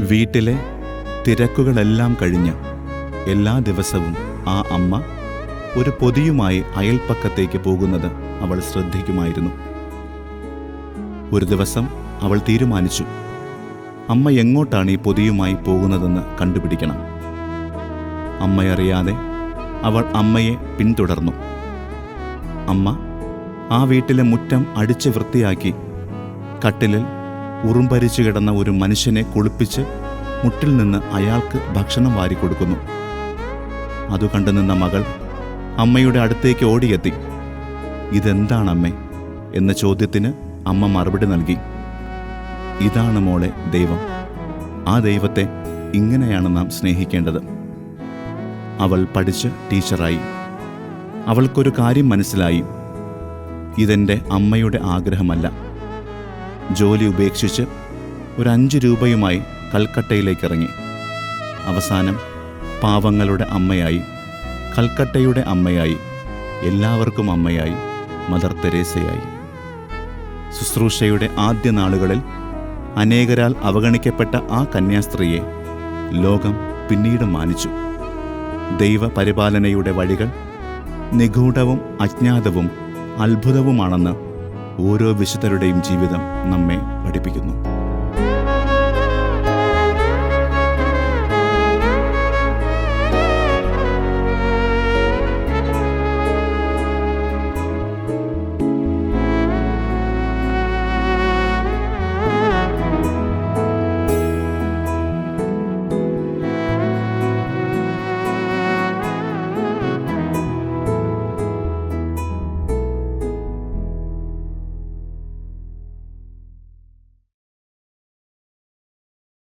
വീട്ടിലെ തിരക്കുകളെല്ലാം കഴിഞ്ഞ് എല്ലാ ദിവസവും ആ അമ്മ ഒരു പൊതിയുമായി അയൽപ്പക്കത്തേക്ക് പോകുന്നത് അവൾ ശ്രദ്ധിക്കുമായിരുന്നു. ഒരു ദിവസം അവൾ തീരുമാനിച്ചു, അമ്മ എങ്ങോട്ടാണ് ഈ പൊതിയുമായി പോകുന്നതെന്ന് കണ്ടുപിടിക്കണം. അമ്മയറിയാതെ അവൾ അമ്മയെ പിന്തുടർന്നു. അമ്മ ആ വീട്ടിലെ മുറ്റം അടിച്ച് വൃത്തിയാക്കി കട്ടിലിൽ ഉറുമ്പരിച്ചു കിടന്ന ഒരു മനുഷ്യനെ കുളിപ്പിച്ച് മുട്ടിൽ നിന്ന് അയാൾക്ക് ഭക്ഷണം വാരിക്കൊടുക്കുന്നു. അതു കണ്ടു നിന്ന മകൾ അമ്മയുടെ അടുത്തേക്ക് ഓടിയെത്തി. ഇതെന്താണമ്മേ എന്ന ചോദ്യത്തിന് അമ്മ മറുപടി നൽകി. ഇതാണ് മോളെ ദൈവം. ആ ദൈവത്തെ ഇങ്ങനെയാണ് നാം സ്നേഹിക്കേണ്ടത്. അവൾ പഠിച്ച് ടീച്ചറായി. അവൾക്കൊരു കാര്യം മനസ്സിലായി, ഇതെൻ്റെ അമ്മയുടെ ആഗ്രഹമല്ല. ജോലി ഉപേക്ഷിച്ച് ഒരു 5 രൂപയുമായി കൽക്കട്ടയിലേക്കിറങ്ങി. അവസാനം പാവങ്ങളുടെ അമ്മയായി, കൽക്കട്ടയുടെ അമ്മയായി, എല്ലാവർക്കും അമ്മയായി, മദർ തെരേസയായി. ശുശ്രൂഷയുടെ ആദ്യ നാളുകളിൽ അനേകരാൽ അവഗണിക്കപ്പെട്ട ആ കന്യാസ്ത്രീയെ ലോകം പിന്നീട് മാനിച്ചു. ദൈവപരിപാലനയുടെ വഴികൾ നിഗൂഢവും അജ്ഞാതവും അത്ഭുതവുമാണെന്ന് ഓരോ വിശുദ്ധരുടെയും ജീവിതം നമ്മെ പഠിപ്പിക്കുന്നു.